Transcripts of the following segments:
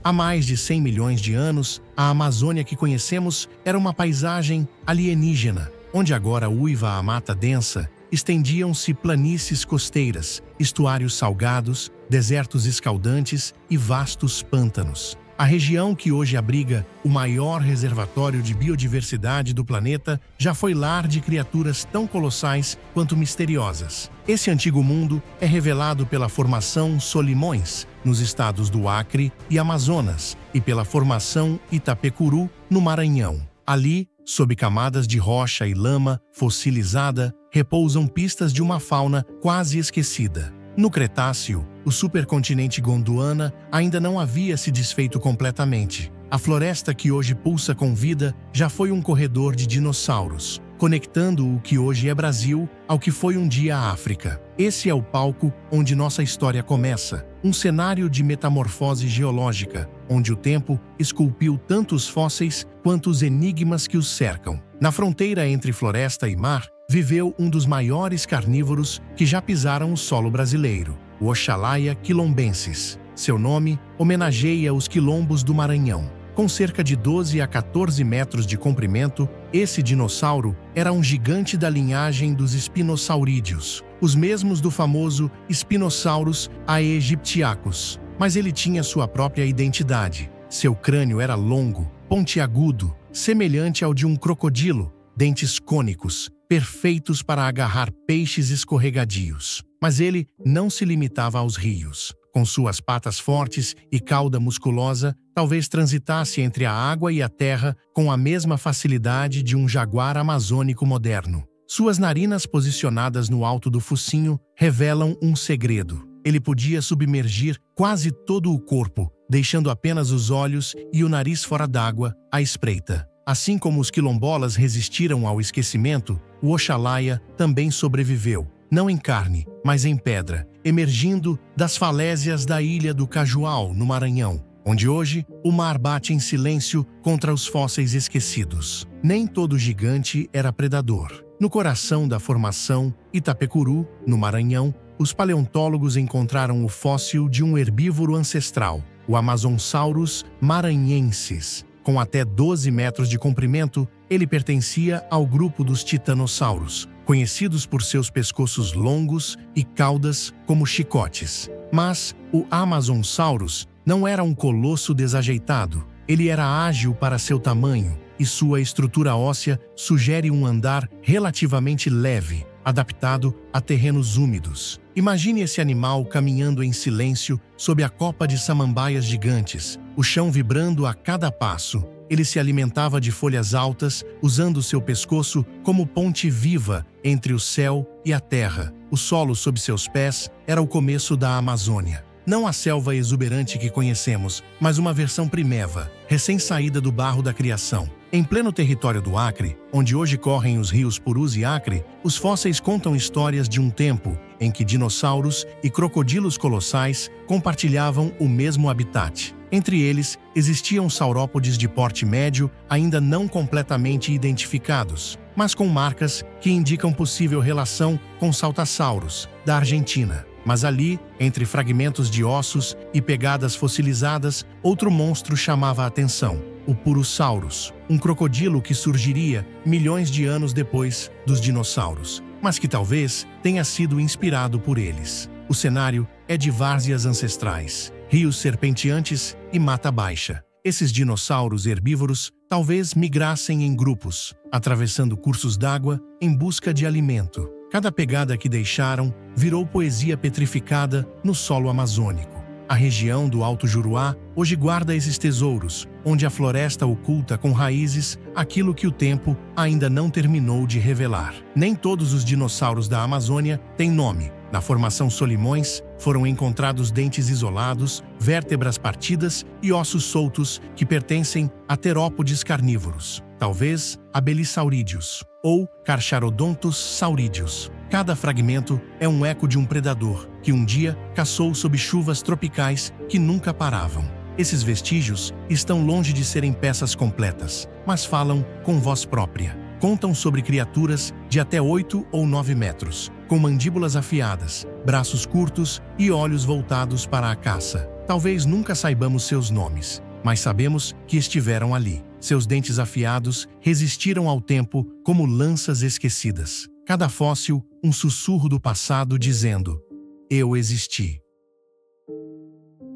Há mais de 100 milhões de anos, a Amazônia que conhecemos era uma paisagem alienígena, onde agora uiva a mata densa, estendiam-se planícies costeiras, estuários salgados, desertos escaldantes e vastos pântanos. A região que hoje abriga o maior reservatório de biodiversidade do planeta já foi lar de criaturas tão colossais quanto misteriosas. Esse antigo mundo é revelado pela Formação Solimões, nos estados do Acre e Amazonas, e pela Formação Itapecuru, no Maranhão. Ali, sob camadas de rocha e lama fossilizada, repousam pistas de uma fauna quase esquecida. No Cretáceo, o supercontinente Gondwana ainda não havia se desfeito completamente. A floresta que hoje pulsa com vida já foi um corredor de dinossauros, conectando o que hoje é Brasil ao que foi um dia a África. Esse é o palco onde nossa história começa, um cenário de metamorfose geológica, onde o tempo esculpiu tanto os fósseis quanto os enigmas que os cercam. Na fronteira entre floresta e mar, viveu um dos maiores carnívoros que já pisaram o solo brasileiro, o Oxalaia quilombensis. Seu nome homenageia os quilombos do Maranhão. Com cerca de 12 a 14 metros de comprimento, esse dinossauro era um gigante da linhagem dos espinosaurídeos, os mesmos do famoso Spinosaurus aegyptiacus. Mas ele tinha sua própria identidade. Seu crânio era longo, pontiagudo, semelhante ao de um crocodilo, dentes cônicos, perfeitos para agarrar peixes escorregadios. Mas ele não se limitava aos rios. Com suas patas fortes e cauda musculosa, talvez transitasse entre a água e a terra com a mesma facilidade de um jaguar amazônico moderno. Suas narinas posicionadas no alto do focinho revelam um segredo. Ele podia submergir quase todo o corpo, deixando apenas os olhos e o nariz fora d'água à espreita. Assim como os quilombolas resistiram ao esquecimento, o Oxalaia também sobreviveu, não em carne, mas em pedra, emergindo das falésias da ilha do Cajual, no Maranhão, onde hoje o mar bate em silêncio contra os fósseis esquecidos. Nem todo gigante era predador. No coração da Formação Itapecuru, no Maranhão, os paleontólogos encontraram o fóssil de um herbívoro ancestral, o Amazonsaurus maranhensis. Com até 12 metros de comprimento, ele pertencia ao grupo dos titanossauros, conhecidos por seus pescoços longos e caudas como chicotes. Mas o Amazonsaurus não era um colosso desajeitado. Ele era ágil para seu tamanho, e sua estrutura óssea sugere um andar relativamente leve, adaptado a terrenos úmidos. Imagine esse animal caminhando em silêncio sob a copa de samambaias gigantes, o chão vibrando a cada passo. Ele se alimentava de folhas altas, usando seu pescoço como ponte viva entre o céu e a terra. O solo sob seus pés era o começo da Amazônia. Não a selva exuberante que conhecemos, mas uma versão primeva, recém-saída do barro da criação. Em pleno território do Acre, onde hoje correm os rios Purus e Acre, os fósseis contam histórias de um tempo em que dinossauros e crocodilos colossais compartilhavam o mesmo habitat. Entre eles, existiam saurópodes de porte médio ainda não completamente identificados, mas com marcas que indicam possível relação com saltassauros, da Argentina. Mas ali, entre fragmentos de ossos e pegadas fossilizadas, outro monstro chamava a atenção: o Purosaurus, um crocodilo que surgiria milhões de anos depois dos dinossauros, mas que talvez tenha sido inspirado por eles. O cenário é de várzeas ancestrais, rios serpenteantes e mata baixa. Esses dinossauros herbívoros talvez migrassem em grupos, atravessando cursos d'água em busca de alimento. Cada pegada que deixaram virou poesia petrificada no solo amazônico. A região do Alto Juruá hoje guarda esses tesouros, onde a floresta oculta com raízes aquilo que o tempo ainda não terminou de revelar. Nem todos os dinossauros da Amazônia têm nome. Na Formação Solimões foram encontrados dentes isolados, vértebras partidas e ossos soltos que pertencem a terópodes carnívoros, talvez Abelisaurídeos ou Carcharodontos saurídeos. Cada fragmento é um eco de um predador que um dia caçou sob chuvas tropicais que nunca paravam. Esses vestígios estão longe de serem peças completas, mas falam com voz própria. Contam sobre criaturas de até 8 ou 9 metros, com mandíbulas afiadas, braços curtos e olhos voltados para a caça. Talvez nunca saibamos seus nomes, mas sabemos que estiveram ali. Seus dentes afiados resistiram ao tempo como lanças esquecidas. Cada fóssil, um sussurro do passado dizendo: eu existi.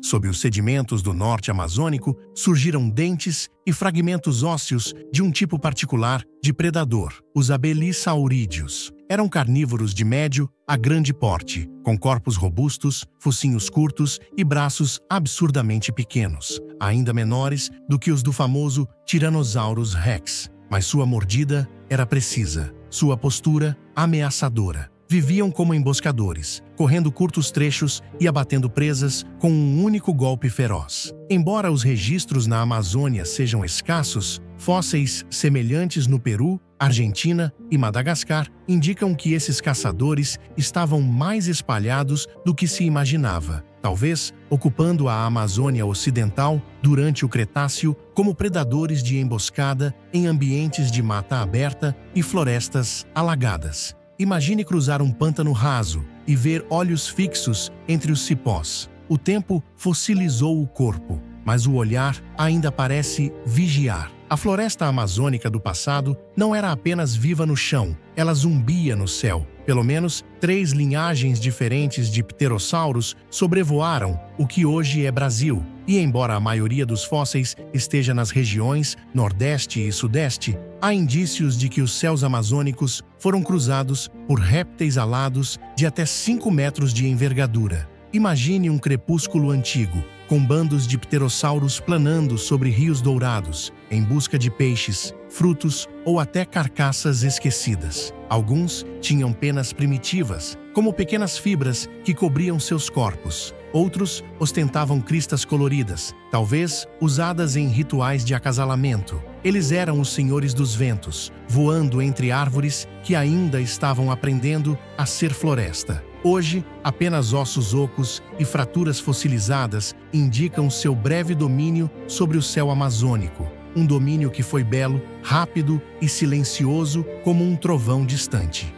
Sob os sedimentos do norte amazônico, surgiram dentes e fragmentos ósseos de um tipo particular de predador, os abelisaurídeos. Eram carnívoros de médio a grande porte, com corpos robustos, focinhos curtos e braços absurdamente pequenos, ainda menores do que os do famoso Tyrannosaurus rex. Mas sua mordida era precisa, sua postura ameaçadora. Viviam como emboscadores, correndo curtos trechos e abatendo presas com um único golpe feroz. Embora os registros na Amazônia sejam escassos, fósseis semelhantes no Peru, Argentina e Madagascar indicam que esses caçadores estavam mais espalhados do que se imaginava, talvez ocupando a Amazônia Ocidental durante o Cretáceo como predadores de emboscada em ambientes de mata aberta e florestas alagadas. Imagine cruzar um pântano raso e ver olhos fixos entre os cipós. O tempo fossilizou o corpo, mas o olhar ainda parece vigiar. A floresta amazônica do passado não era apenas viva no chão, ela zumbia no céu. Pelo menos 3 linhagens diferentes de pterossauros sobrevoaram o que hoje é Brasil. E embora a maioria dos fósseis esteja nas regiões Nordeste e Sudeste, há indícios de que os céus amazônicos foram cruzados por répteis alados de até 5 metros de envergadura. Imagine um crepúsculo antigo, com bandos de pterossauros planando sobre rios dourados, em busca de peixes, frutos ou até carcaças esquecidas. Alguns tinham penas primitivas, como pequenas fibras que cobriam seus corpos. Outros ostentavam cristas coloridas, talvez usadas em rituais de acasalamento. Eles eram os senhores dos ventos, voando entre árvores que ainda estavam aprendendo a ser floresta. Hoje, apenas ossos ocos e fraturas fossilizadas indicam seu breve domínio sobre o céu amazônico. Um domínio que foi belo, rápido e silencioso como um trovão distante.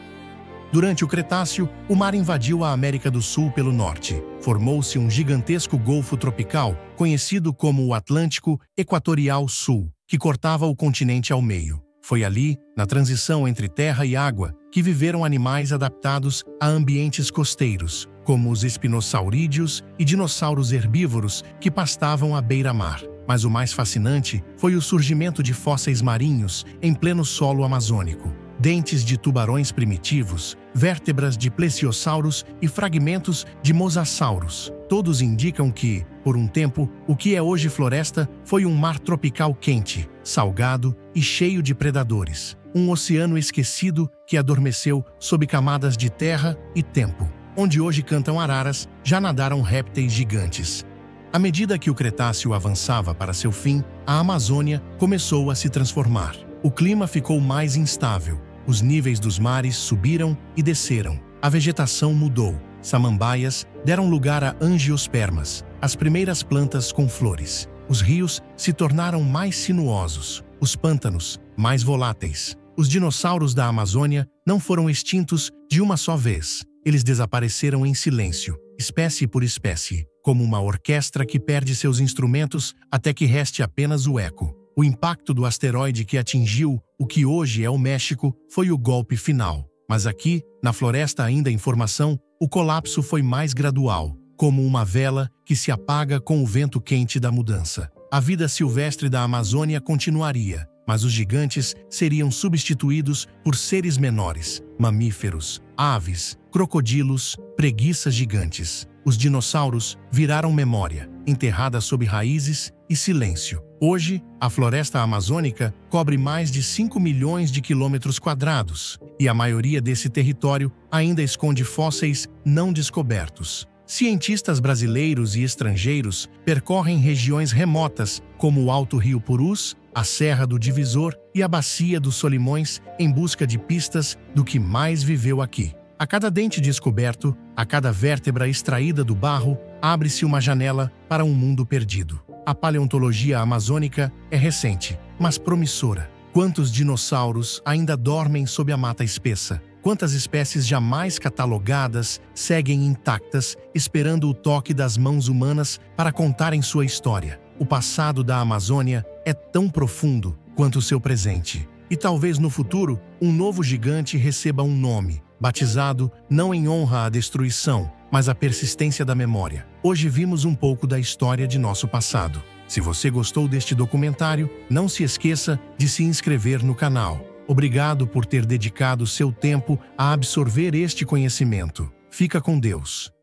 Durante o Cretáceo, o mar invadiu a América do Sul pelo norte. Formou-se um gigantesco golfo tropical, conhecido como o Atlântico Equatorial Sul, que cortava o continente ao meio. Foi ali, na transição entre terra e água, que viveram animais adaptados a ambientes costeiros, como os espinosaurídeos e dinossauros herbívoros que pastavam à beira-mar. Mas o mais fascinante foi o surgimento de fósseis marinhos em pleno solo amazônico. Dentes de tubarões primitivos, vértebras de plesiosauros e fragmentos de mosassauros. Todos indicam que, por um tempo, o que é hoje floresta foi um mar tropical quente, salgado e cheio de predadores. Um oceano esquecido que adormeceu sob camadas de terra e tempo. Onde hoje cantam araras, já nadaram répteis gigantes. À medida que o Cretáceo avançava para seu fim, a Amazônia começou a se transformar. O clima ficou mais instável. Os níveis dos mares subiram e desceram. A vegetação mudou. Samambaias deram lugar a angiospermas, as primeiras plantas com flores. Os rios se tornaram mais sinuosos. Os pântanos, mais voláteis. Os dinossauros da Amazônia não foram extintos de uma só vez. Eles desapareceram em silêncio, espécie por espécie, como uma orquestra que perde seus instrumentos até que reste apenas o eco. O impacto do asteroide que atingiu o que hoje é o México foi o golpe final. Mas aqui, na floresta ainda em formação, o colapso foi mais gradual, como uma vela que se apaga com o vento quente da mudança. A vida silvestre da Amazônia continuaria, mas os gigantes seriam substituídos por seres menores, mamíferos, aves, crocodilos, preguiças gigantes. Os dinossauros viraram memória, enterrada sob raízes e silêncio. Hoje, a floresta amazônica cobre mais de 5 milhões de quilômetros quadrados, e a maioria desse território ainda esconde fósseis não descobertos. Cientistas brasileiros e estrangeiros percorrem regiões remotas, como o Alto Rio Purus, a Serra do Divisor e a Bacia dos Solimões, em busca de pistas do que mais viveu aqui. A cada dente descoberto, a cada vértebra extraída do barro, abre-se uma janela para um mundo perdido. A paleontologia amazônica é recente, mas promissora. Quantos dinossauros ainda dormem sob a mata espessa? Quantas espécies jamais catalogadas seguem intactas, esperando o toque das mãos humanas para contarem sua história. O passado da Amazônia é tão profundo quanto o seu presente. E talvez no futuro, um novo gigante receba um nome, batizado não em honra à destruição, mas à persistência da memória. Hoje vimos um pouco da história de nosso passado. Se você gostou deste documentário, não se esqueça de se inscrever no canal. Obrigado por ter dedicado seu tempo a absorver este conhecimento. Fica com Deus.